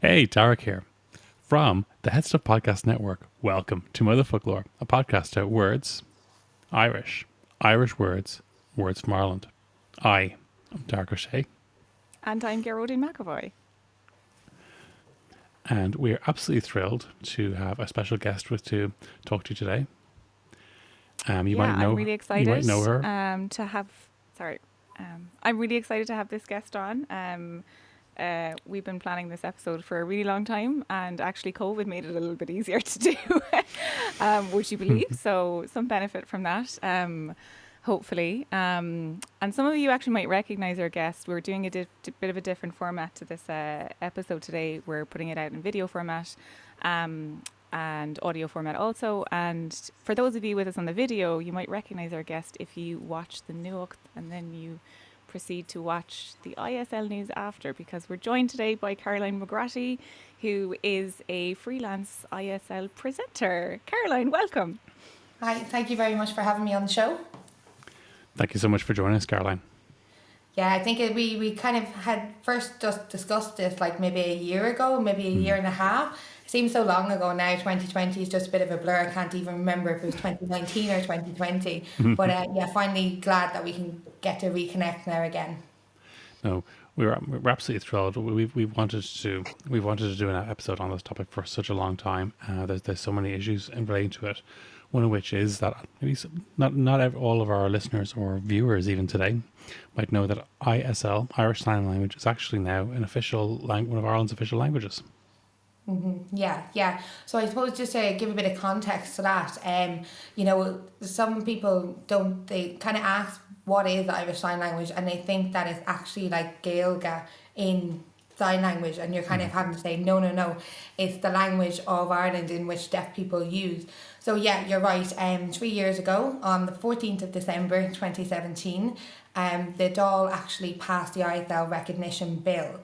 Hey, Darach here from the Head Stuff Podcast Network. Welcome to Motherfoclóir, a podcast about words, Irish words, words from Ireland. I am Darach O'Shea, And I'm Gearóidín McAvoy. and we are absolutely thrilled to have a special guest to talk to you today. You might know I'm really excited her. to have. Sorry, I'm really excited to have this guest on. We've been planning this episode for a really long time, and actually, COVID made it a little bit easier to do. Would you believe? So some benefit from that. Hopefully, and some of you actually might recognize our guest. We're doing a bit of a different format to this episode today. We're putting it out in video format and audio format also. And for those of you with us on the video, you might recognize our guest if you watch the Nuacht and then you proceed to watch the ISL news after, because we're joined today by Caroline McGrotty, who is a freelance ISL presenter. Caroline, welcome. Hi, thank you very much for having me on the show. Thank you so much for joining us, Caroline. Yeah, I think we kind of had first just discussed this like maybe a year ago, maybe a year and a half. It seems so long ago now. 2020 is just a bit of a blur. I can't even remember if it was 2019 or 2020. But yeah, finally glad that we can get to reconnect now again. No, we're absolutely thrilled. We wanted to do an episode on this topic for such a long time. There's so many issues in relating to it. One of which is that maybe not all of our listeners or viewers even today might know that ISL, Irish Sign Language, is actually now an official one of Ireland's official languages. Yeah. So I suppose just to give a bit of context to that, some people they kind of ask what is Irish Sign Language, and they think that it's actually like Gaeilge in sign language, and you're kind of having to say no, it's the language of Ireland in which deaf people use. So yeah, you're right. 3 years ago, on the 14th of December 2017, the Dáil actually passed the ISL recognition bill.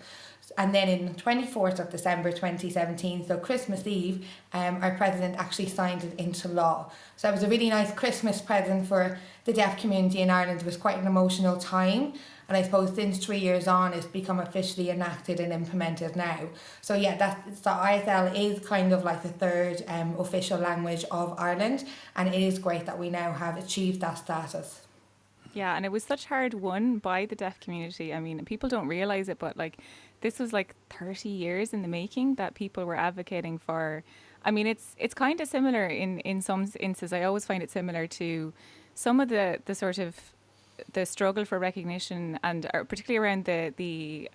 And then in 24th of December 2017, so Christmas Eve, our president actually signed it into law. So it was a really nice Christmas present for the deaf community in Ireland. It was quite an emotional time. And I suppose since 3 years on, it's become officially enacted and implemented now. So yeah, the ISL is kind of like the third official language of Ireland. And it is great that we now have achieved that status. Yeah, and it was such hard won by the deaf community. I mean, people don't realise it, but like this was like 30 years in the making that people were advocating for. I mean, it's kind of similar in some instances. I always find it similar to some of the sort of the struggle for recognition, and particularly around the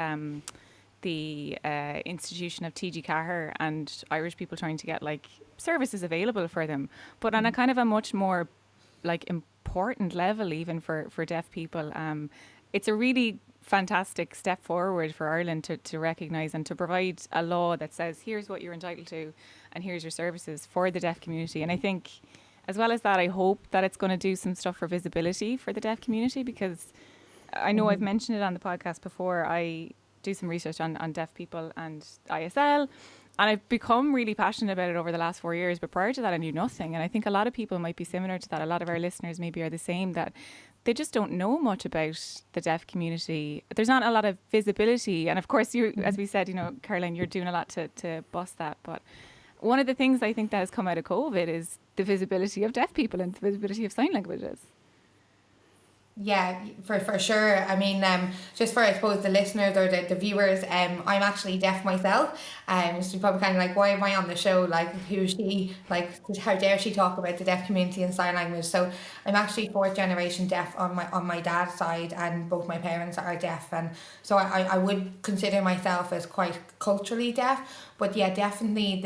institution of TG Cahir and Irish people trying to get like services available for them, but on a kind of a much more like important level even for deaf people. It's a really fantastic step forward for Ireland to recognise and to provide a law that says here's what you're entitled to and here's your services for the deaf community. And I think as well as that, I hope that it's going to do some stuff for visibility for the deaf community, because I know I've mentioned it on the podcast before. I do some research on deaf people and ISL, and I've become really passionate about it over the last 4 years. But prior to that, I knew nothing. And I think a lot of people might be similar to that. A lot of our listeners maybe are the same, that they just don't know much about the deaf community. There's not a lot of visibility. And of course, you, as we said, Caroline, you're doing a lot to bust that. But one of the things I think that has come out of COVID is the visibility of deaf people and the visibility of sign languages. Yeah, for sure. I mean, just for, I suppose, the listeners or the viewers, I'm actually deaf myself. So you're probably kind of like, why am I on the show? Like, who's she? Like, how dare she talk about the deaf community and sign language? So I'm actually fourth generation deaf on my dad's side, and both my parents are deaf. And so I would consider myself as quite culturally deaf. But yeah, definitely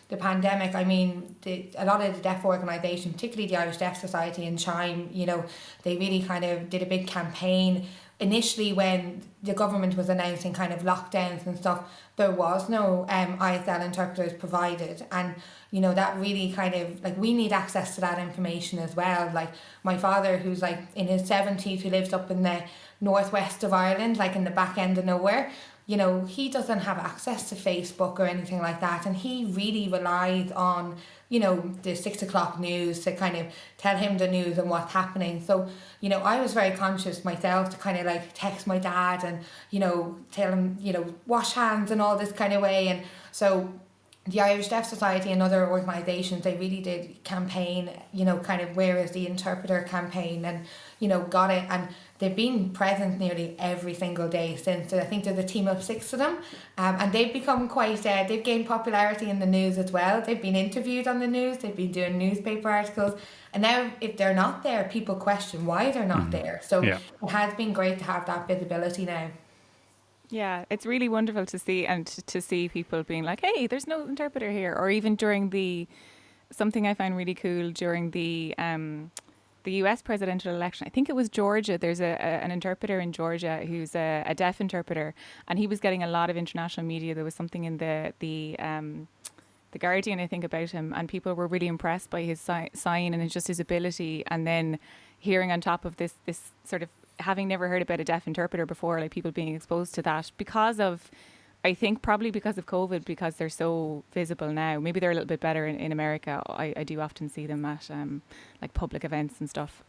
the pandemic, I mean, a lot of the deaf organisations, particularly the Irish Deaf Society and Chime, they really kind of did a big campaign. Initially, when the government was announcing kind of lockdowns and stuff, there was no ISL interpreters provided. And, that really kind of, like, we need access to that information as well. Like, my father, who's like in his 70s, who lives up in the northwest of Ireland, like in the back end of nowhere, you know, he doesn't have access to Facebook or anything like that, and he really relies on, you know, the 6 o'clock news to kind of tell him the news and what's happening. So, you know, I was very conscious myself to kind of like text my dad and, you know, tell him, you know, wash hands and all this kind of way. And so the Irish Deaf Society and other organisations, they really did campaign, you know, kind of where is the interpreter campaign, and, you know, got it. And they've been present nearly every single day since. I think there's a team of 6 of them, and they've become quite, they've gained popularity in the news as well. They've been interviewed on the news, they've been doing newspaper articles, and now if they're not there, people question why they're not there. So it has been great to have that visibility now. Yeah, it's really wonderful to see, and to see people being like, hey, there's no interpreter here. Or even during something I find really cool during the US presidential election, I think it was Georgia, there's an interpreter in Georgia who's a deaf interpreter, and he was getting a lot of international media. There was something in the Guardian, I think, about him, and people were really impressed by his sign and just his ability. And then hearing on top of this sort of, having never heard about a deaf interpreter before, like people being exposed to that because of, I think probably because of COVID, because they're so visible now. Maybe they're a little bit better in America. I do often see them at like public events and stuff.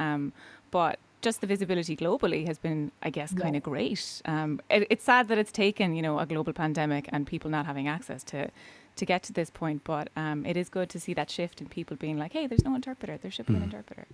But just the visibility globally has been, I guess, kind of great. It's sad that it's taken, you know, a global pandemic and people not having access to get to this point. But it is good to see that shift in people being like, hey, there's no interpreter. There should be an interpreter.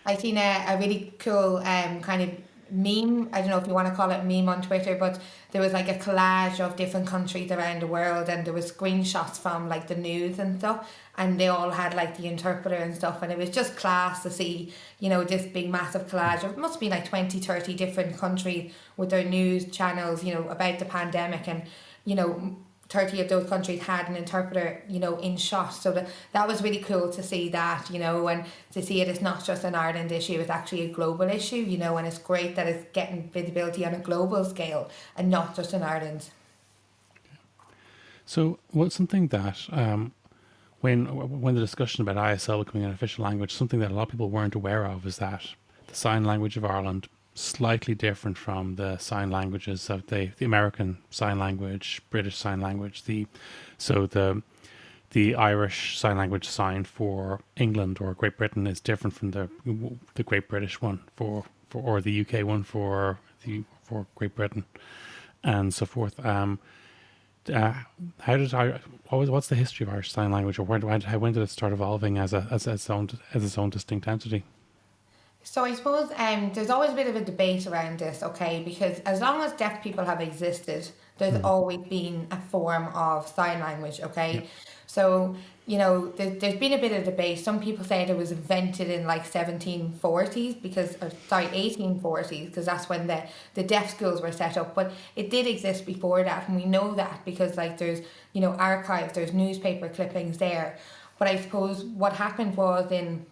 I seen a really cool kind of meme, I don't know if you want to call it meme on Twitter, but there was like a collage of different countries around the world, and there was screenshots from like the news and stuff, and they all had like the interpreter and stuff, and it was just class to see, you know, this big massive collage of, it must be like 20-30 different countries with their news channels, you know, about the pandemic, and, you know, 30 of those countries had an interpreter, you know, in shot. So that was really cool to see that, you know, and to see it's not just an Ireland issue, it's actually a global issue, you know, and it's great that it's getting visibility on a global scale and not just in Ireland. So what's something that when the discussion about ISL becoming an official language, something that a lot of people weren't aware of is that the sign language of Ireland slightly different from the sign languages of the American Sign Language, British Sign Language. The Irish Sign Language sign for England or Great Britain is different from the Great British one for or the UK one for Great Britain, and so forth. What's the history of Irish Sign Language, or when did it start evolving as its own distinct entity? So I suppose there's always a bit of a debate around this, okay, because as long as deaf people have existed, there's always been a form of sign language, okay? Yeah. So, you know, there's been a bit of debate. Some people say it was invented in like 1840s, because that's when the deaf schools were set up, but it did exist before that, and we know that because like there's, you know, archives, there's newspaper clippings there. But I suppose what happened was in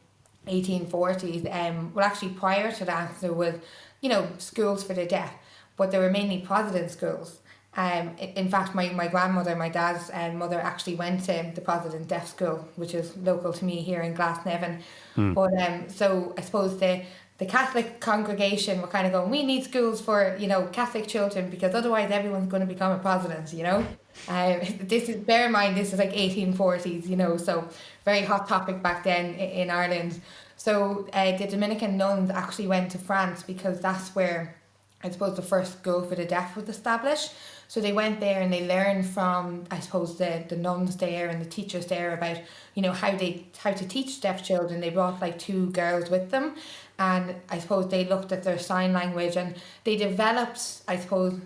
1840s, well actually prior to that there was, you know, schools for the deaf, but they were mainly Protestant schools. In fact, my grandmother, my dad's mother, actually went to the Protestant Deaf School, which is local to me here in Glasnevin. But so I suppose the Catholic congregation were kind of going, we need schools for, you know, Catholic children, because otherwise everyone's going to become a Protestant, you know. Bear in mind, this is like 1840s, you know, so very hot topic back then in Ireland. So the Dominican nuns actually went to France, because that's where I suppose the first school for the deaf was established. So they went there and they learned from, I suppose, the nuns there and the teachers there about, you know, how to teach deaf children. They brought like 2 girls with them, and I suppose they looked at their sign language, and they developed, I suppose,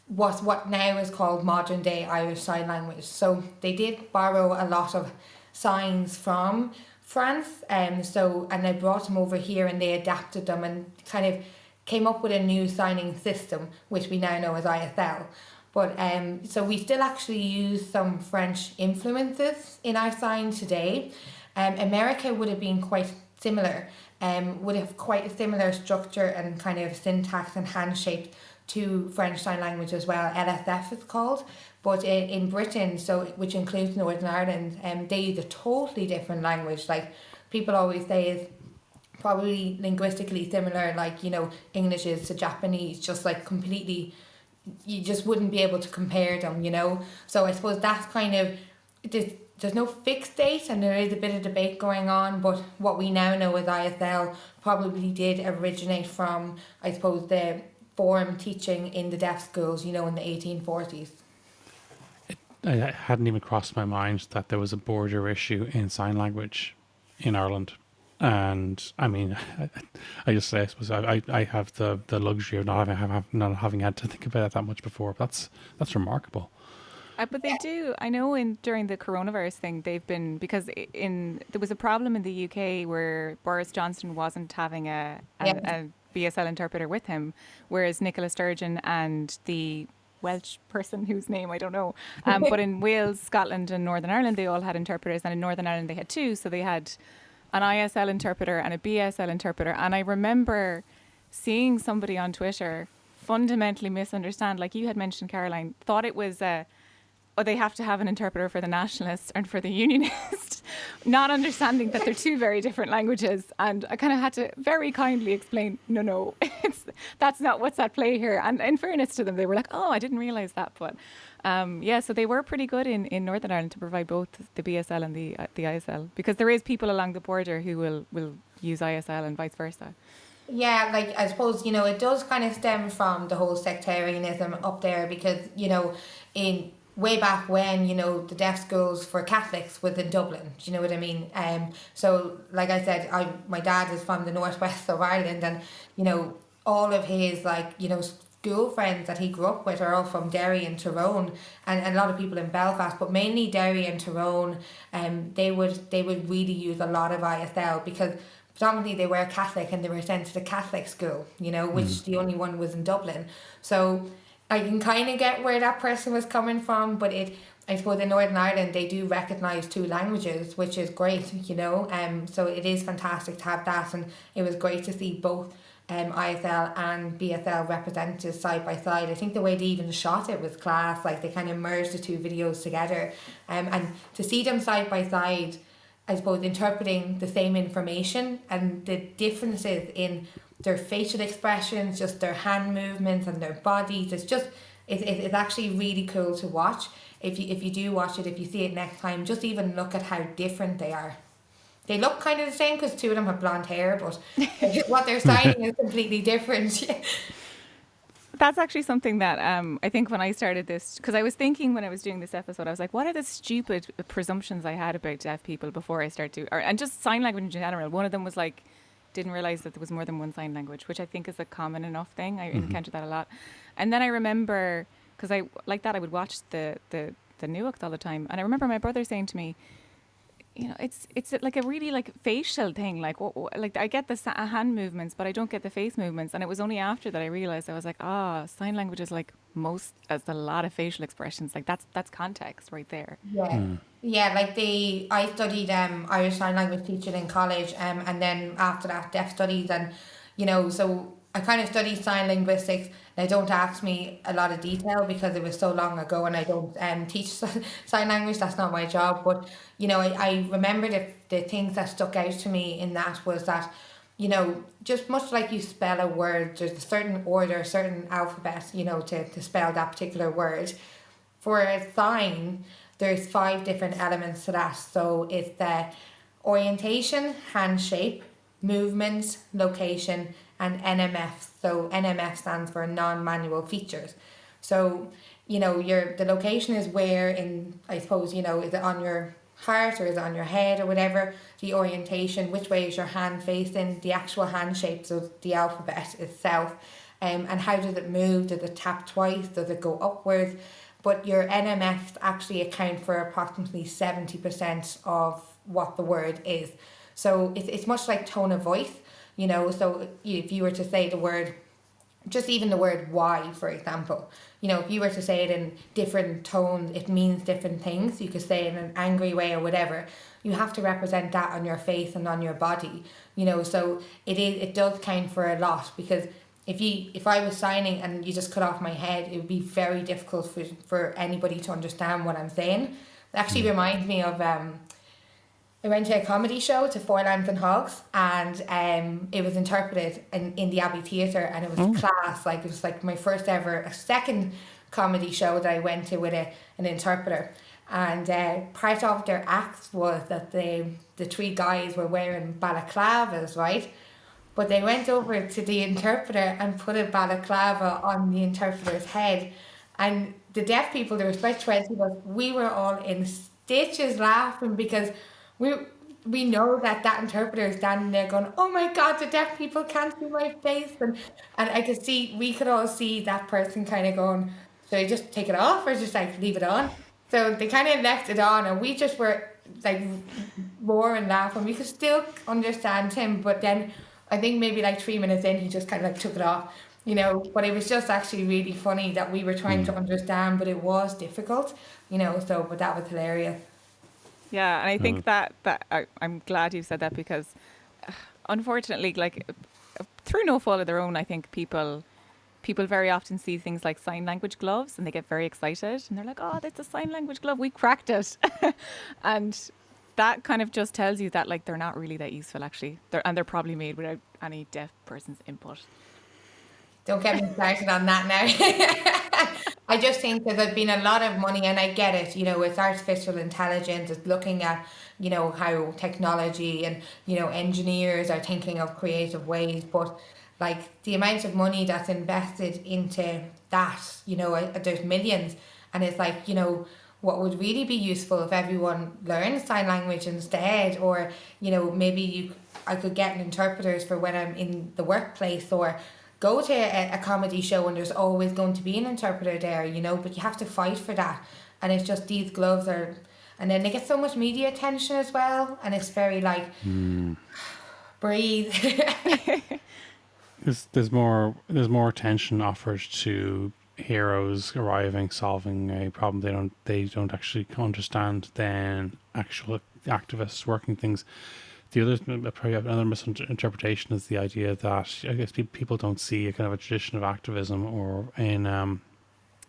what now is called modern day Irish Sign Language. So they did borrow a lot of signs from France, and they brought them over here and they adapted them and kind of came up with a new signing system, which we now know as ISL. But so we still actually use some French influences in our sign today. America would have been quite similar, would have quite a similar structure and kind of syntax and handshape to French Sign Language as well. LSF is called. But in Britain, so which includes Northern Ireland, they use a totally different language. Like people always say is probably linguistically similar, like, you know, English is to Japanese, just like completely you just wouldn't be able to compare them, you know. So I suppose that's kind of, there's no fixed date, and there is a bit of debate going on, but what we now know is ISL probably did originate from, I suppose, the form teaching in the deaf schools, you know, in the 1840s. I hadn't even crossed my mind that there was a border issue in sign language in Ireland. And I mean, I just say, I suppose I have the luxury of not having had to think about it that much before. But that's remarkable. But they do. I know during the coronavirus thing, they've been, because there was a problem in the UK where Boris Johnson wasn't having a BSL interpreter with him, whereas Nicola Sturgeon and the Welsh person whose name I don't know, but in Wales, Scotland, and Northern Ireland, they all had interpreters, and in Northern Ireland they had two, so they had an ISL interpreter and a BSL interpreter. And I remember seeing somebody on Twitter fundamentally misunderstand, like you had mentioned, Caroline, thought it was they have to have an interpreter for the nationalist and for the unionist, not understanding that they're two very different languages. And I kind of had to very kindly explain, no, that's not what's at play here. And in fairness to them, they were like, oh, I didn't realize that. But so they were pretty good in Northern Ireland to provide both the BSL and the ISL, because there is people along the border who will use ISL and vice versa. Yeah, like I suppose, you know, it does kind of stem from the whole sectarianism up there, because, you know, in way back when, you know, the deaf schools for Catholics was in Dublin. Do you know what I mean? So like I said, my dad is from the northwest of Ireland, and, you know, all of his, like, you know, school friends that he grew up with are all from Derry and Tyrone, and a lot of people in Belfast, but mainly Derry and Tyrone. They would really use a lot of ISL, because predominantly they were Catholic and they were sent to the Catholic school, you know, which the only one was in Dublin. So I can kind of get where that person was coming from, but I suppose in Northern Ireland they do recognise two languages, which is great, you know. So it is fantastic to have that, and it was great to see both ISL and BSL represented side by side. I think the way they even shot it was class, like they kind of merged the two videos together, and to see them side by side, I suppose, interpreting the same information, and the differences in their facial expressions, just their hand movements and their bodies. It's actually really cool to watch. If you do watch it, if you see it next time, just even look at how different they are. They look kind of the same because two of them have blonde hair, but what they're signing is completely different. That's actually something that I think when I started this, because I was thinking when I was doing this episode, I was like, what are the stupid presumptions I had about deaf people before I started and just sign language in general. One of them was like, didn't realize that there was more than one sign language, which I think is a common enough thing. I encountered that a lot. And then I remember, because I would watch the Newark all the time, and I remember my brother saying to me, you know, it's like a really like facial thing, like like I get the hand movements, but I don't get the face movements. And it was only after that I realized, I was like, sign language is like as a lot of facial expressions, like that's context right there. Yeah, like I studied Irish Sign Language teaching in college, and then after that deaf studies, and, you know, so I kind of studied sign linguistics. Now, don't ask me a lot of detail because it was so long ago, and I don't teach sign language. That's not my job. But, you know, I remember the things that stuck out to me in that was that, you know, just much like you spell a word, there's a certain order, a certain alphabet, you know, to spell that particular word. For a sign, there's 5 different elements to that. So it's the orientation, hand shape, movement, location, and NMF. So NMF stands for non-manual features. So, you know, the location is where in, I suppose, you know, is it on your heart or is it on your head or whatever? The orientation, which way is your hand facing? The actual hand shape, so the alphabet itself. And how does it move? Does it tap twice? Does it go upwards? But your NMFs actually account for approximately 70% of what the word is. So it's much like tone of voice, you know. So if you were to say the word, just even the word why, for example, you know, if you were to say it in different tones, it means different things. You could say it in an angry way or whatever. You have to represent that on your face and on your body, you know. So it does count for a lot, because if I was signing and you just cut off my head, it would be very difficult for anybody to understand what I'm saying. It actually reminds me of I went to a comedy show to Four Lambs and Hogs, and it was interpreted in the Abbey Theatre, and it was class. Like, it was like my first ever, a second comedy show that I went to with an interpreter. And part of their act was that the three guys were wearing balaclavas, right? But they went over to the interpreter and put a balaclava on the interpreter's head. And the deaf people, there was about 20 of us, we were all in stitches laughing because we know that interpreter is standing there going, oh my God, the deaf people can't see my face. And I could see, we could all see that person kind of going, should I just take it off or just like leave it on? So they kind of left it on, and we just were like roaring laughing. We could still understand him, but then I think maybe like 3 minutes in, he just kind of like took it off, you know. But it was just actually really funny that we were trying to understand, but it was difficult, you know. So, but that was hilarious. Yeah, and I think that I'm glad you said that, because unfortunately, like through no fault of their own, I think people very often see things like sign language gloves and they get very excited and they're like, oh, that's a sign language glove, we cracked it. And that kind of just tells you that like they're not really that useful actually. They're probably made without any deaf person's input. Don't get me started on that now. I just think that there's been a lot of money, and I get it, you know, it's artificial intelligence, it's looking at, you know, how technology and, you know, engineers are thinking of creative ways, but like the amount of money that's invested into that, you know, there's millions, and it's like, you know, what would really be useful if everyone learned sign language instead, or, you know, maybe I could get interpreters for when I'm in the workplace, or go to a comedy show and there's always going to be an interpreter there, you know, but you have to fight for that. And it's just these gloves are, and then they get so much media attention as well, and it's very like, breathe. There's more attention offered to heroes arriving, solving a problem they don't actually understand than actual activists working things. The other, probably another misinterpretation is the idea that I guess people don't see a kind of a tradition of activism or in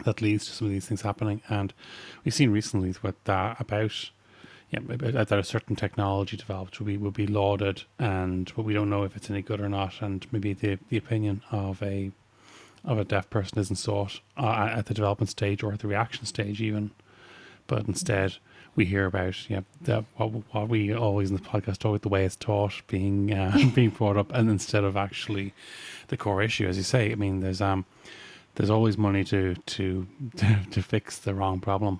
that leads to some of these things happening. And we've seen recently with that about that a certain technology developed will be lauded, but we don't know if it's any good or not. And maybe the opinion of a deaf person isn't sought at the development stage or at the reaction stage even, but instead we hear about what we always in the podcast talk about, the way it's taught being being brought up, and instead of actually the core issue, as you say. I mean, there's always money to fix the wrong problem.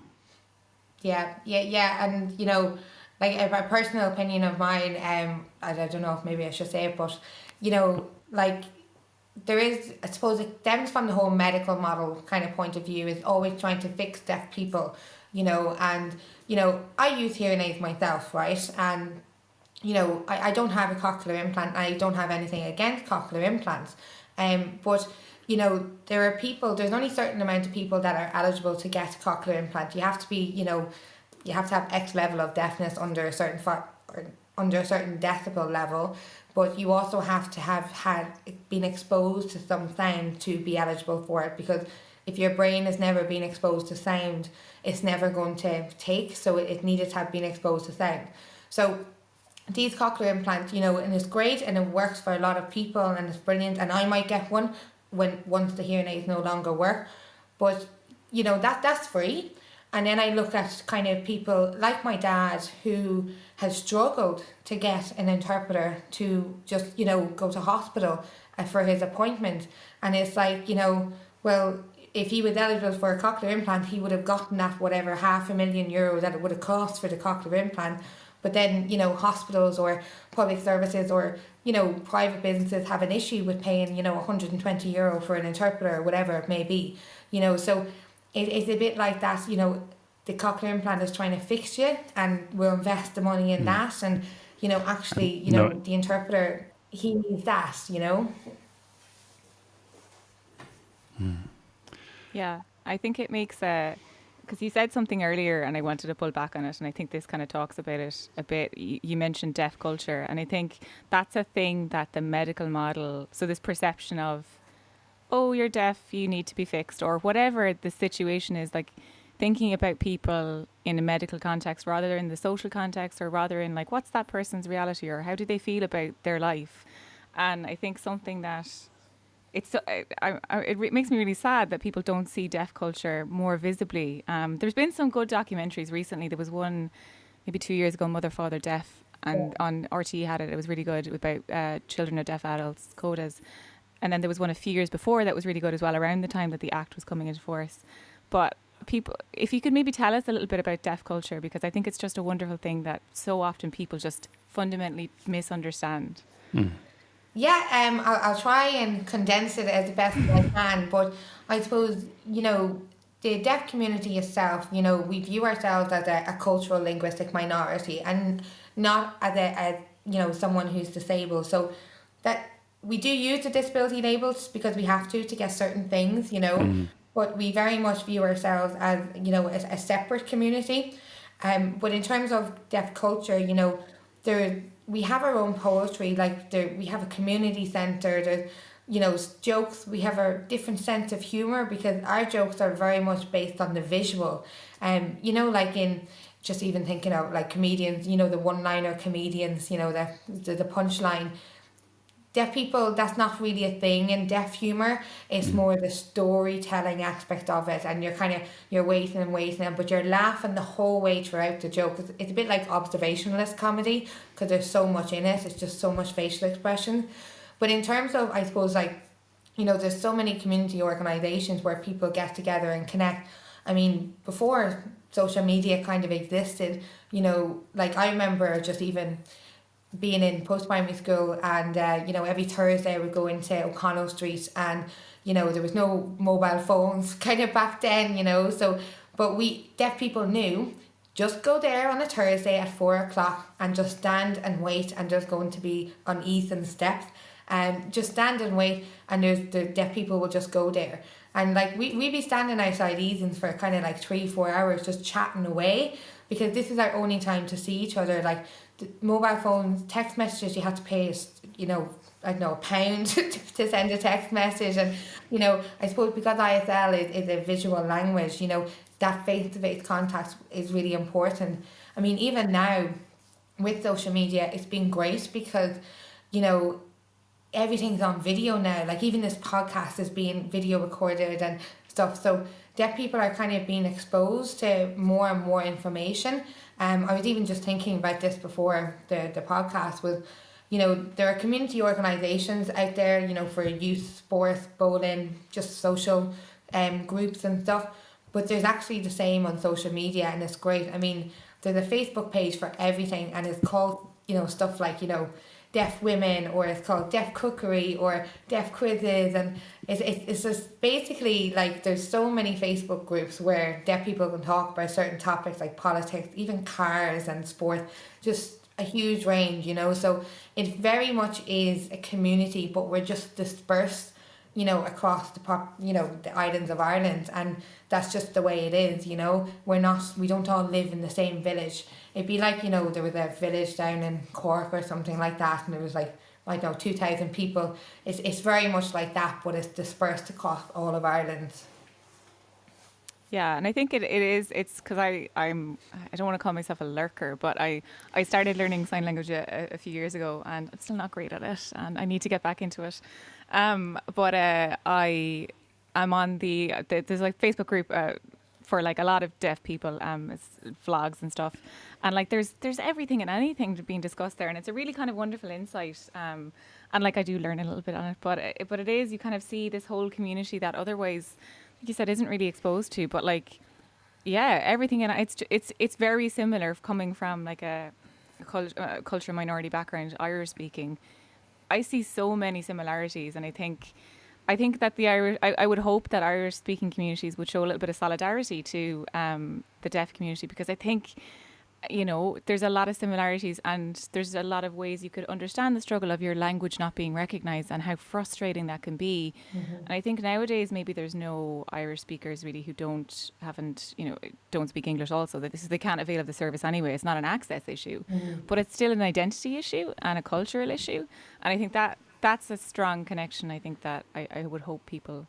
Yeah, and you know, like a personal opinion of mine, I don't know if maybe I should say it, but you know, like there is, I suppose it stems from the whole medical model kind of point of view, is always trying to fix deaf people, you know, and you know, I use hearing aids myself, right, and you know, I don't have a cochlear implant. I don't have anything against cochlear implants, but you know, there's only a certain amount of people that are eligible to get a cochlear implant. You have to be, you know, you have to have X level of deafness under a certain decibel level, but you also have to have been exposed to some sound to be eligible for it, because if your brain has never been exposed to sound, it's never going to take, so it needed to have been exposed to sound. So these cochlear implants, you know, and it's great and it works for a lot of people and it's brilliant, and I might get one once the hearing aids no longer work, but you know, that's free. And then I look at kind of people like my dad who has struggled to get an interpreter to just, you know, go to hospital for his appointment, and it's like, you know, well, if he was eligible for a cochlear implant, he would have gotten that whatever €500,000 that it would have cost for the cochlear implant. But then, you know, hospitals or public services or, you know, private businesses have an issue with paying, you know, €120 for an interpreter or whatever it may be, you know. So it's a bit like that, you know, the cochlear implant is trying to fix you and we'll invest the money in that. And, you know, actually, you know, the interpreter, he needs that, you know. Yeah, I think it makes because you said something earlier and I wanted to pull back on it, and I think this kind of talks about it a bit. You mentioned deaf culture, and I think that's a thing that the medical model, so this perception of, oh, you're deaf, you need to be fixed, or whatever the situation is, like thinking about people in a medical context rather than in the social context, or rather in like, what's that person's reality, or how do they feel about their life? And I think something that it makes me really sad that people don't see deaf culture more visibly. There's been some good documentaries recently. There was one maybe 2 years ago, Mother, Father, Deaf, and on RTE had it. It was really good, about children of deaf adults, CODAs. And then there was one a few years before that was really good as well, around the time that the Act was coming into force. But people, if you could maybe tell us a little bit about deaf culture, because I think it's just a wonderful thing that so often people just fundamentally misunderstand. Yeah, I'll try and condense it as best as I can, but I suppose, the deaf community itself, we view ourselves as a cultural linguistic minority, and not as someone who's disabled. So that we do use the disability labels because we have to get certain things, but we very much view ourselves as, a separate community. But in terms of deaf culture, we have our own poetry, we have a community centre, there's, jokes, we have a different sense of humour because our jokes are very much based on the visual. Like in, just even thinking of like comedians, the one-liner comedians, the punchline. Deaf people, that's not really a thing in deaf humour. It's more the storytelling aspect of it, and you're waiting, but you're laughing the whole way throughout the joke. It's a bit like observationalist comedy because there's so much in it. It's just so much facial expression. But in terms of, I suppose, there's so many community organisations where people get together and connect. I mean, before social media kind of existed, I remember just even being in post-primary school, and every Thursday I would go into O'Connell Street, and there was no mobile phones kind of back then, but we deaf people knew, just go there on a Thursday at 4:00 and just stand and wait, and there's going to be on Ethan's steps, and just stand and wait, and the deaf people will just go there, and we'd be standing outside Ethan's for kind of 3-4 hours just chatting away, because this is our only time to see each other. The mobile phones, text messages, you had to pay, I don't know, £1 to send a text message. And, I suppose because ISL is a visual language, that face-to-face contact is really important. I mean, even now with social media, it's been great because, everything's on video now. Even this podcast is being video recorded and stuff. So deaf people are kind of being exposed to more and more information. I was even just thinking about this before the podcast was, there are community organisations out there, for youth, sports, bowling, just social groups and stuff. But there's actually the same on social media, and it's great. I mean, there's a Facebook page for everything, and it's called, stuff like, deaf women, or it's called deaf cookery, or deaf quizzes, and it's just basically there's so many Facebook groups where deaf people can talk about certain topics like politics, even cars and sport, just a huge range, so it very much is a community, but we're just dispersed, across the islands of Ireland, and that's just the way it is, we don't all live in the same village. It'd be like, there was a village down in Cork or something like that, and it was 2,000 people. It's very much like that, but it's dispersed across all of Ireland. Yeah, and I think it's because I don't want to call myself a lurker, but I started learning sign language a few years ago, and I'm still not great at it, and I need to get back into it. But I'm on there's Facebook group for a lot of deaf people, it's vlogs and stuff, and there's everything and anything being discussed there, and it's a really kind of wonderful insight. And I do learn a little bit on it, but it is, you kind of see this whole community that otherwise, like you said, isn't really exposed to. But everything in it, it's very similar coming from a culture minority background, Irish speaking. I see so many similarities, and I think that the Irish, I would hope that Irish speaking communities would show a little bit of solidarity to the deaf community, because I think, there's a lot of similarities, and there's a lot of ways you could understand the struggle of your language not being recognised and how frustrating that can be. Mm-hmm. And I think nowadays maybe there's no Irish speakers really who don't speak English also, that they can't avail of the service anyway. It's not an access issue, but it's still an identity issue and a cultural issue. And I think that's a strong connection. I think that I would hope people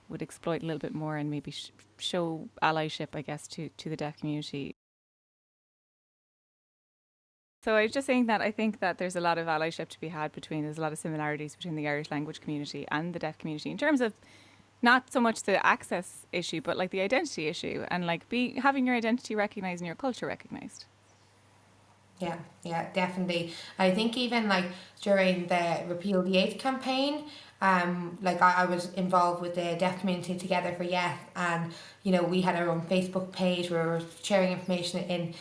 would exploit a little bit more and maybe show allyship, I guess, to the deaf community. So I was just saying that I think that there's a lot of allyship to be had there's a lot of similarities between the Irish language community and the deaf community in terms of not so much the access issue, but like the identity issue and like having your identity recognised and your culture recognised. Yeah, definitely. I think even like during the Repeal the Eighth campaign, like I was involved with the deaf community Together for Yes, and we had our own Facebook page where we were sharing information in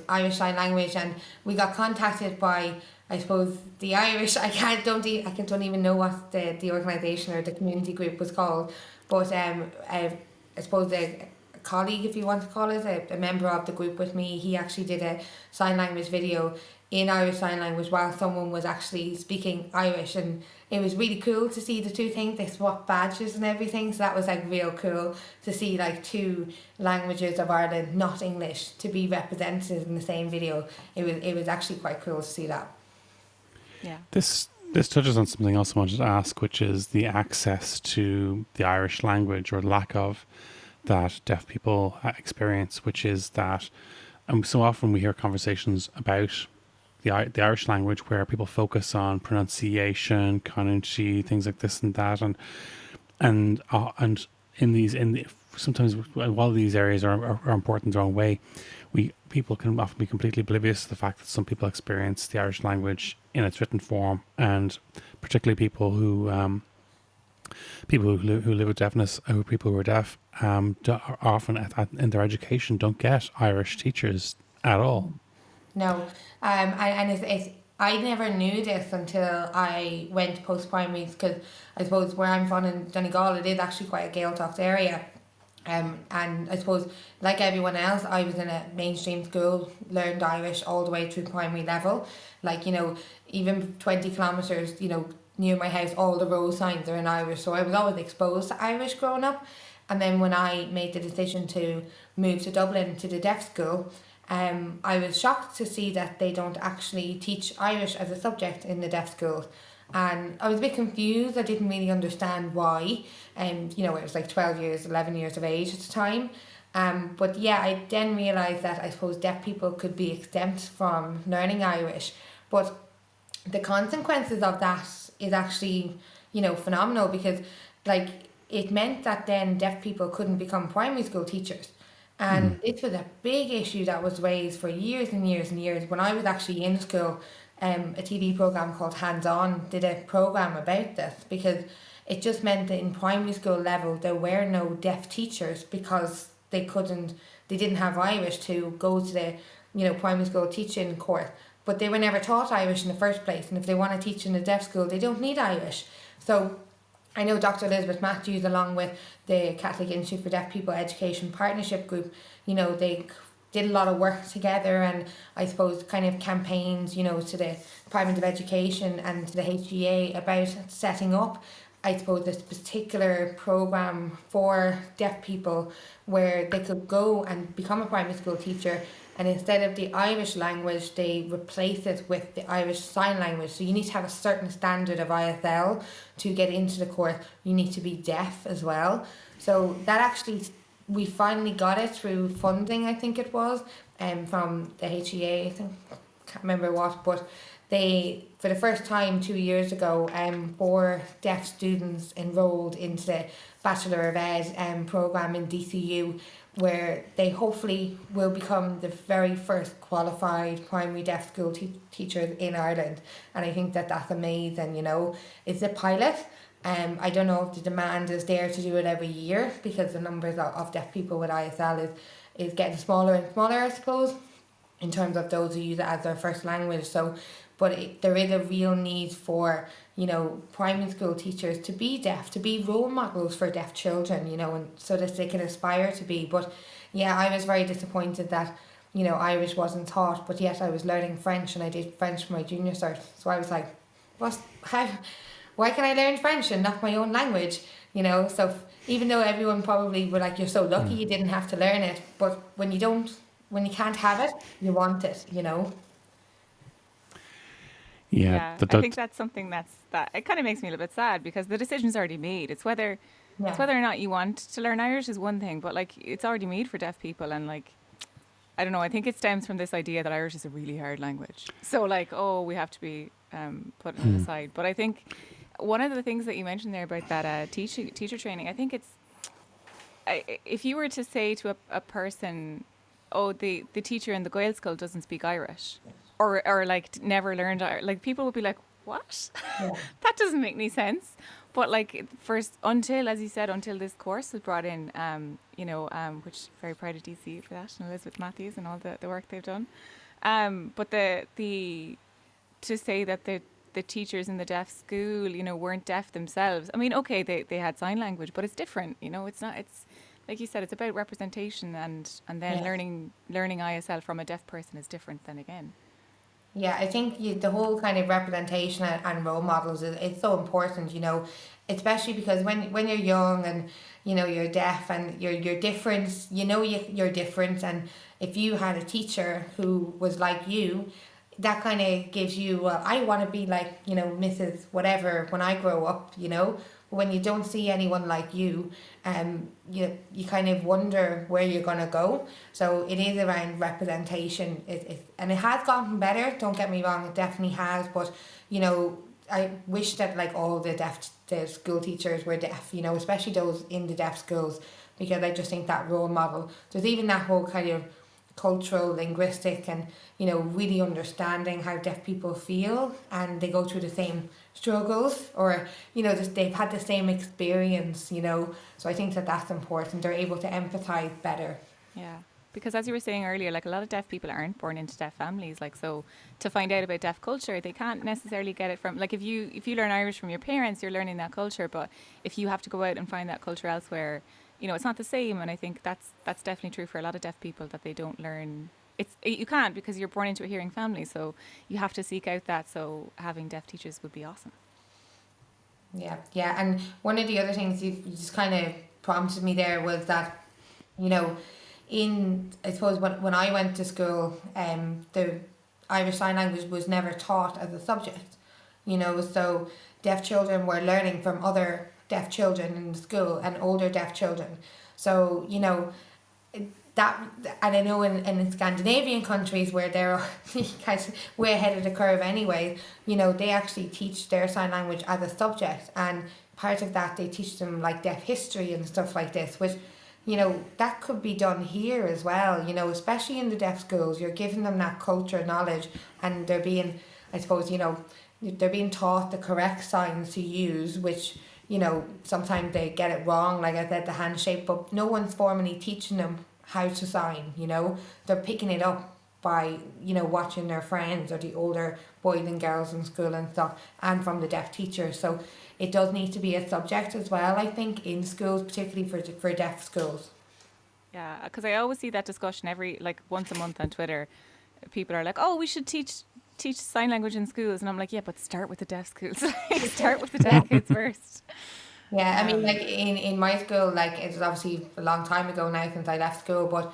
Irish Sign Language, and we got contacted by, I suppose, the Irish. I don't even know what the organisation or the community group was called, but I suppose the colleague, if you want to call it, a member of the group with me, he actually did a sign language video in Irish Sign Language while someone was actually speaking Irish, and it was really cool to see the two things. They swapped badges and everything, so that was like real cool to see like two languages of Ireland, not English, to be represented in the same video. It was actually quite cool to see that. Yeah. This touches on something else I wanted to ask, which is the access to the Irish language, or lack of, that deaf people experience, which is that so often we hear conversations about the Irish language where people focus on pronunciation, kanunchi, things like this and that, and sometimes while these areas are important their own way, people can often be completely oblivious to the fact that some people experience the Irish language in its written form, and particularly people who live with deafness, or people who are deaf, often in their education don't get Irish teachers at all. No, and it's I never knew this until I went post primary, because I suppose where I'm from in Donegal, it is actually quite a Gaeltacht area. And I suppose, like everyone else, I was in a mainstream school, learned Irish all the way through primary level. Like, even 20 kilometres, near my house, all the road signs are in Irish. So I was always exposed to Irish growing up. And then when I made the decision to move to Dublin to the deaf school, I was shocked to see that they don't actually teach Irish as a subject in the deaf schools. And I was a bit confused. I didn't really understand why. It was like 12 years, 11 years of age at the time. But yeah, I then realised that I suppose deaf people could be exempt from learning Irish. But the consequences of that is actually, phenomenal, because like it meant that then deaf people couldn't become primary school teachers. And this was a big issue that was raised for years and years and years. When I was actually in school, a TV program called Hands On did a program about this, because it just meant that in primary school level there were no deaf teachers, because they didn't have Irish to go to the primary school teaching course, but they were never taught Irish in the first place, and if they want to teach in a deaf school they don't need Irish. So I know Dr. Elizabeth Matthews, along with the Catholic Institute for Deaf People Education Partnership Group, they did a lot of work together, and I suppose kind of campaigns, to the Department of Education and to the HGA about setting up, I suppose, this particular program for deaf people where they could go and become a primary school teacher, and instead of the Irish language they replace it with the Irish Sign Language. So you need to have a certain standard of ISL to get into the course. You need to be deaf as well. So that actually, we finally got it through funding, I think it was, from the HEA, I think, can't remember what, but they, for the first time 2 years ago, 4 deaf students enrolled into the Bachelor of Ed programme in DCU, where they hopefully will become the very first qualified primary deaf school teachers in Ireland. And I think that that's amazing. It's a pilot. I don't know if the demand is there to do it every year, because the numbers of deaf people with ISL is getting smaller and smaller, I suppose, in terms of those who use it as their first language. So, but there is a real need for, primary school teachers to be deaf, to be role models for deaf children, and so that they can aspire to be. But yeah, I was very disappointed that, Irish wasn't taught, but yet I was learning French, and I did French for my junior cert. So I was like, why can I learn French and not my own language? So even though everyone probably were like, you're so lucky you didn't have to learn it, but when you can't have it, you want it, Yeah, I think that's something that it kind of makes me a little bit sad, because the decision's already made. It's whether Yeah. It's whether or not you want to learn Irish is one thing, but like it's already made for deaf people, and like I don't know. I think it stems from this idea that Irish is a really hard language. So like, oh, we have to be putting it aside. But I think one of the things that you mentioned there about that teacher training, I think it's if you were to say to a person, oh, the teacher in the Gael school doesn't speak Irish, or like never learned Irish, like people would be like, what? Yeah. That doesn't make any sense. But like first, until, as you said, until this course was brought in, which very proud of DC for that, and Elizabeth Matthews and all the work they've done. But the to say that the teachers in the deaf school, weren't deaf themselves. I mean, okay, they had sign language, but it's different. It's not. It's like you said, it's about representation, and then learning ISL from a deaf person is different. Then again. Yeah, I think the whole kind of representation and role models it's so important, especially because when you're young and you're deaf and you're different, you're different, and if you had a teacher who was like you, that kind of gives you, well, I want to be like Mrs. Whatever when I grow up, when you don't see anyone like you, you kind of wonder where you're going to go. So it is around representation. And it has gotten better, don't get me wrong, it definitely has. But, I wish that like all the school teachers were deaf, especially those in the deaf schools, because I just think that role model, there's even that whole kind of cultural, linguistic, and really understanding how deaf people feel, and they go through the same struggles, or they've had the same experience, so I think that's important. They're able to empathize better. Yeah, because as you were saying earlier, like a lot of deaf people aren't born into deaf families, like, so to find out about deaf culture, they can't necessarily get it from, like, if you learn Irish from your parents, you're learning that culture, but if you have to go out and find that culture elsewhere, it's not the same. And I think that's definitely true for a lot of deaf people, that they don't learn. You can't, because you're born into a hearing family, so you have to seek out that. So having deaf teachers would be awesome. Yeah, and one of the other things you just kind of prompted me there was that, I suppose when I went to school, the Irish Sign Language was never taught as a subject, so deaf children were learning from other deaf children in school and older deaf children. So, that, and I know in Scandinavian countries where they're way ahead of the curve anyway, they actually teach their sign language as a subject, and part of that they teach them like deaf history and stuff like this, which that could be done here as well, especially in the deaf schools. You're giving them that culture knowledge, and they're being, I suppose, they're being taught the correct signs to use, which sometimes they get it wrong, like I said, the handshake, but no one's formally teaching them how to sign. They're picking it up by watching their friends or the older boys and girls in school and stuff, and from the deaf teachers. So it does need to be a subject as well, I think, in schools, particularly for deaf schools. Yeah, because I always see that discussion once a month on Twitter. People are like, oh, we should teach sign language in schools, and I'm like, yeah, but start with the deaf schools. Start with the deaf kids first. Yeah, I mean, like in my school, like it's obviously a long time ago now since I left school, but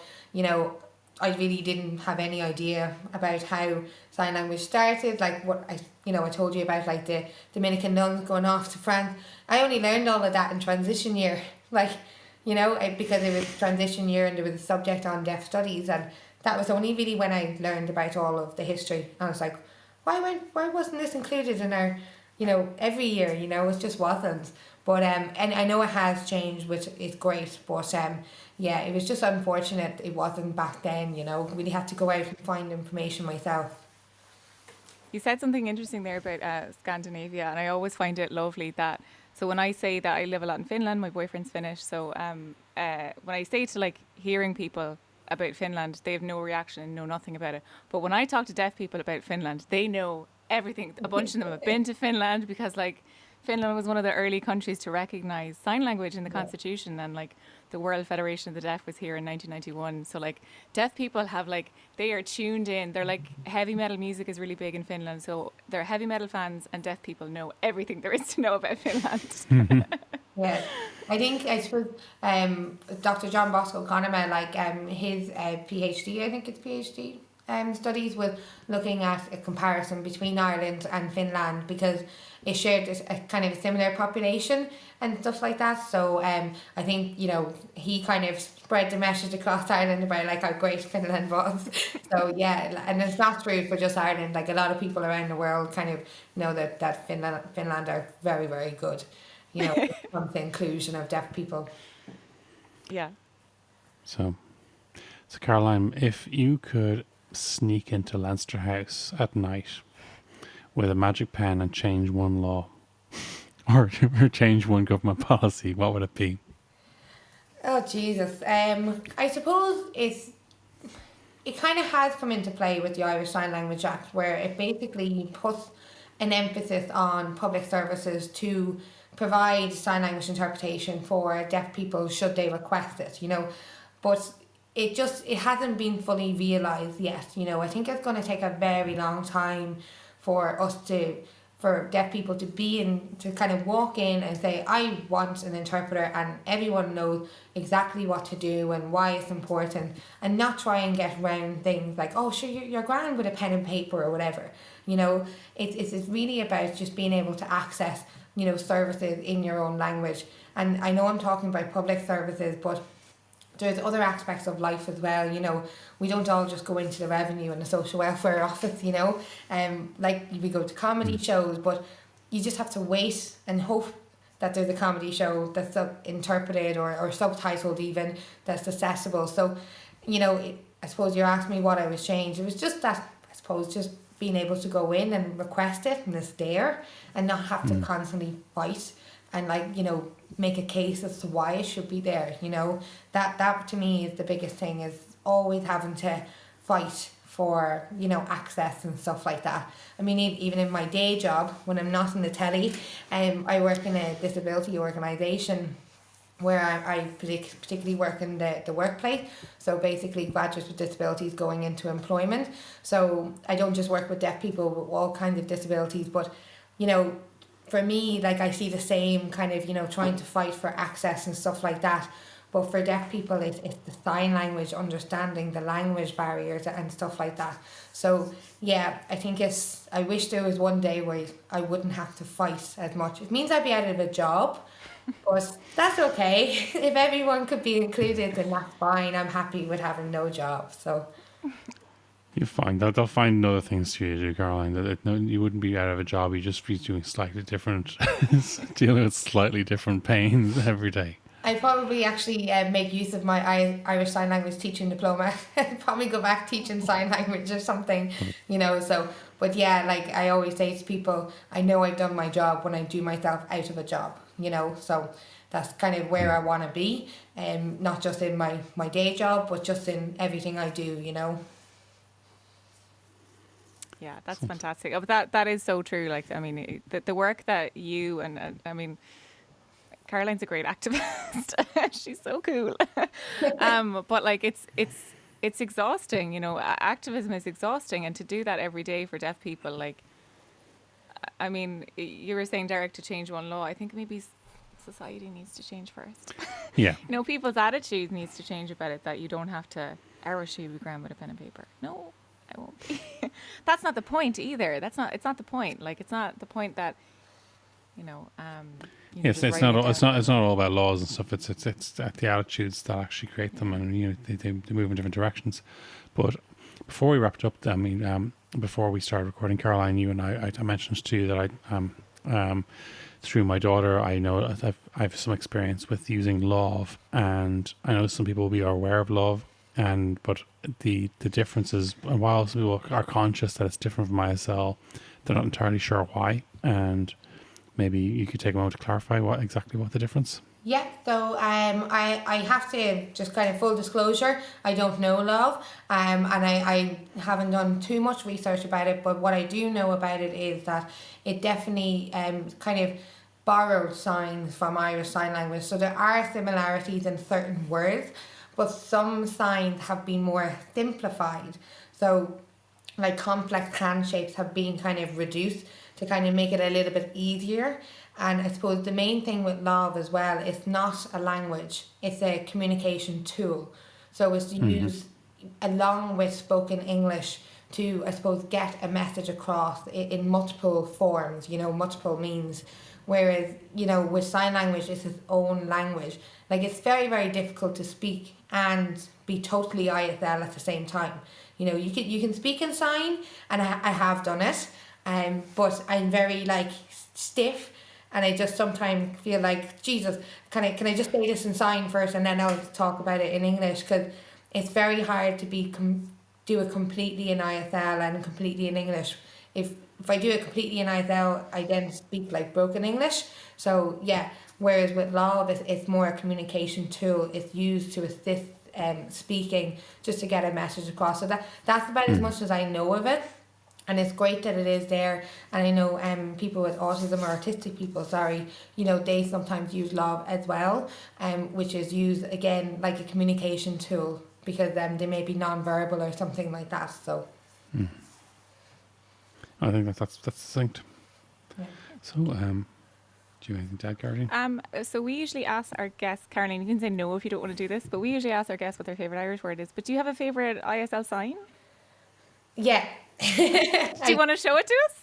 I really didn't have any idea about how sign language started. Like what I told you about, like the Dominican nuns going off to France. I only learned all of that in transition year, because it was transition year and there was a subject on deaf studies, and that was only really when I learned about all of the history. I was like, why wasn't this included in our, every year, it just wasn't. But and I know it has changed, which is great, but it was just unfortunate it wasn't back then, really had to go out and find information myself. You said something interesting there about Scandinavia, and I always find it lovely that, so when I say that I live a lot in Finland, my boyfriend's Finnish, so when I say to like hearing people about Finland, they have no reaction and know nothing about it. But when I talk to deaf people about Finland, they know everything. A bunch of them have been to Finland, because like Finland was one of the early countries to recognise sign language in the constitution, and like the World Federation of the Deaf was here in 1991. So like deaf people have they are tuned in. They're like, heavy metal music is really big in Finland, so they're heavy metal fans, and deaf people know everything there is to know about Finland. Yeah, I suppose Dr. John Bosco Conema, his PhD, I think it's PhD, studies with looking at a comparison between Ireland and Finland, because it shared a kind of a similar population and stuff like that. So I think, you know, he kind of spread the message across Ireland about like how great Finland was. So yeah, and it's not true for just Ireland. Like a lot of people around the world kind of know that Finland are very, very good, you know, when it comes to inclusion of deaf people. Yeah. So Caroline, if you could sneak into Leinster House at night with a magic pen and change one law or change one government policy, what would it be? Oh Jesus! I suppose it kind of has come into play with the Irish Sign Language Act, where it basically puts an emphasis on public services to provide sign language interpretation for deaf people should they request it, you know. But it hasn't been fully realised yet, you know. I think it's going to take a very long time for for deaf people to kind of walk in and say, I want an interpreter, and everyone knows exactly what to do and why it's important, and not try and get around things like, oh sure, you're grand with a pen and paper or whatever, you know. It's really about just being able to access, you know, services in your own language. And I know I'm talking about public services, but there's other aspects of life as well, you know. We don't all just go into the revenue and the social welfare office, you know. Like we go to comedy shows, but you just have to wait and hope that there's a comedy show that's interpreted or subtitled even, that's accessible. So, you know, I suppose you're asking me what I was changed. It was just that, I suppose, just being able to go in and request it and it's there, and not have to constantly fight and, like, you know, make a case as to why it should be there, you know. That to me is the biggest thing, is always having to fight for, you know, access and stuff like that. I mean, even in my day job, when I'm not in the telly, I work in a disability organisation where I particularly work in the workplace. So basically graduates with disabilities going into employment. So I don't just work with deaf people with all kinds of disabilities, but, you know, for me, like, I see the same kind of, you know, trying to fight for access and stuff like that. But for deaf people, it's the sign language, understanding the language barriers and stuff like that. So yeah, I think I wish there was one day where I wouldn't have to fight as much. It means I'd be out of a job, but that's okay. If everyone could be included, then that's fine. I'm happy with having no job. So You find that they'll find other things to do, Caroline. You wouldn't be out of a job. You just be doing slightly different, dealing with slightly different pains every day. I'd probably actually make use of my Irish Sign Language teaching diploma. I'd probably go back teaching sign language or something, you know. So, but yeah, like I always say to people, I know I've done my job when I do myself out of a job, you know. So that's kind of where I want to be, not just in my day job, but just in everything I do, you know. Yeah, that's fantastic. Oh, but that is so true. Like, I mean, the work that you and I mean, Caroline's a great activist. She's so cool. But like, it's exhausting. You know, activism is exhausting, and to do that every day for deaf people, like, I mean, you were saying, Darach, to change one law. I think maybe society needs to change first. Yeah. You know, people's attitude needs to change about it. That you don't have to be ground with a pen and paper. No. I won't be. That's not the point either. It's not the point. Like, it's not the point that, you know. Yes, it's not all about laws and stuff. It's the attitudes that actually create them, and you know they move in different directions. But before we wrapped up, I mean, before we started recording, Caroline, you and I mentioned to you that I through my daughter, I know I have some experience with using Love, and I know some people will be aware of Love. But the difference is, while some people are conscious that it's different from ISL, they're not entirely sure why. And maybe you could take a moment to clarify exactly what the difference. Yeah, so I have to just kind of full disclosure, I don't know Love, and I haven't done too much research about it, but what I do know about it is that it definitely kind of borrowed signs from Irish Sign Language. So there are similarities in certain words, but some signs have been more simplified. So like complex hand shapes have been kind of reduced to kind of make it a little bit easier. And I suppose the main thing with Love as well, it's not a language, it's a communication tool. So it's used, along with spoken English to, I suppose, get a message across in multiple forms, multiple means. Whereas, with sign language, it's its own language. Like, it's very, very difficult to speak and be totally ISL at the same time. You can speak in sign, and I have done it, but I'm very, stiff, and I just sometimes feel like, Jesus, can I just say this in sign first, and then I'll talk about it in English, because it's very hard to do it completely in ISL and completely in English. If I do it completely in ISL, I then speak like broken English. So yeah, whereas with Lav, it's more a communication tool. It's used to assist speaking, just to get a message across. So that's about as much as I know of it. And it's great that it is there. And I know people with autism, or autistic people, they sometimes use Lav as well, which is used, again, like a communication tool, because they may be non-verbal or something like that. So I think that's succinct. yeah. So, do you have anything to add, Caroline? So we usually ask our guests, Caroline, you can say no if you don't want to do this, but we usually ask our guests what their favourite Irish word is. But do you have a favourite ISL sign? Yeah. Do you want to show it to us?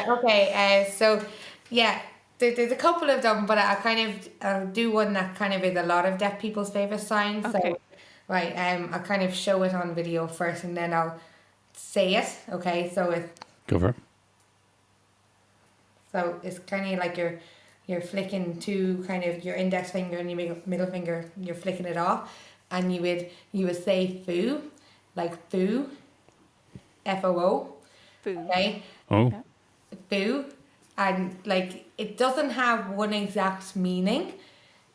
Okay, so yeah, there's a couple of them, but I'll do one that kind of is a lot of deaf people's favourite sign. Okay. So, right, I'll kind of show it on video first, and then I'll say it. Okay, so Go for it. it's kind of like you're flicking to kind of your index finger and your middle finger, you're flicking it off, and you would say foo, like foo, FOO. Food. Okay. Oh. Yeah. Foo, and like it doesn't have one exact meaning.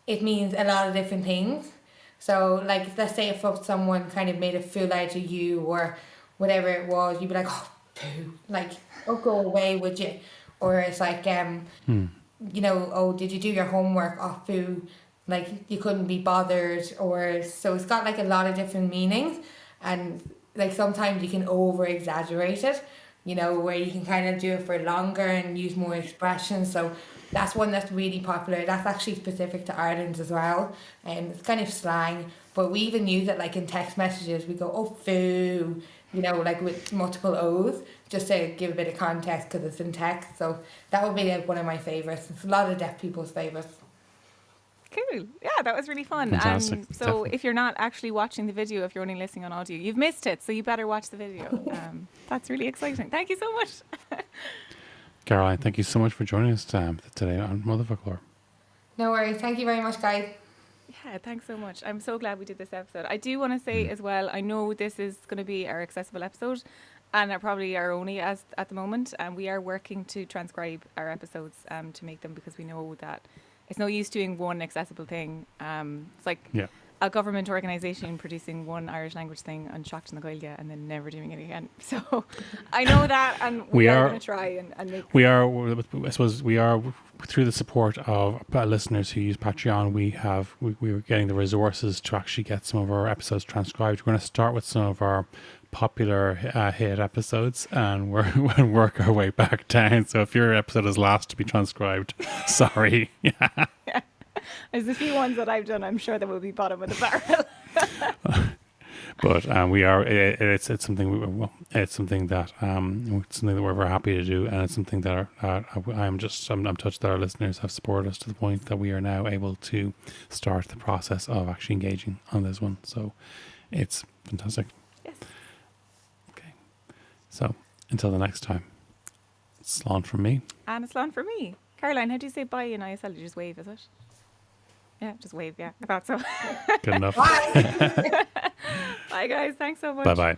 It means a lot of different things. So like, let's say if someone kind of made a fool out of you or whatever it was, you'd be like, oh, poo, like, oh, go away, would you? Or it's like, oh, did you do your homework? Oh, foo, like you couldn't be bothered. Or so it's got like a lot of different meanings, and like sometimes you can over exaggerate it, where you can kind of do it for longer and use more expressions. So that's one that's really popular. That's actually specific to Ireland as well. And it's kind of slang, but we even use it like in text messages. We go, oh, foo, like with multiple O's, just to give a bit of context because it's in text. So that would be like one of my favourites. It's a lot of deaf people's favourites. Cool. Yeah, that was really fun. Fantastic. So Definitely. if you're not actually watching the video, if you're only listening on audio, you've missed it. So you better watch the video. That's really exciting. Thank you so much. Caroline, thank you so much for joining us today on Motherfoclóir. No worries. Thank you very much, guys. Yeah, thanks so much. I'm so glad we did this episode. I do want to say as well, I know this is going to be our accessible episode, and probably our only at the moment. And we are working to transcribe our episodes to make them, because we know that it's no use doing one accessible thing. It's like a government organisation producing one Irish language thing on Shocked in the Gaeilge and then never doing it again. So I know that, and we are going to try and make... I suppose we are, through the support of listeners who use Patreon, we were getting the resources to actually get some of our episodes transcribed. We're going to start with some of our popular hit episodes, and we'll work our way back down. So if your episode is last to be transcribed, sorry. Yeah. There's a few ones that I've done, I'm sure that will be bottom of the barrel. But we are. It's something. It's something that we're very happy to do, and it's something that I'm touched that our listeners have supported us to the point that we are now able to start the process of actually engaging on this one. So it's fantastic. Yes. Okay. So until the next time, slán from me. And a slán for me. Caroline, how do you say bye in ISL? You just wave, is it? Yeah, just wave. Yeah, I thought so. Good enough. Bye. Bye, guys. Thanks so much. Bye bye.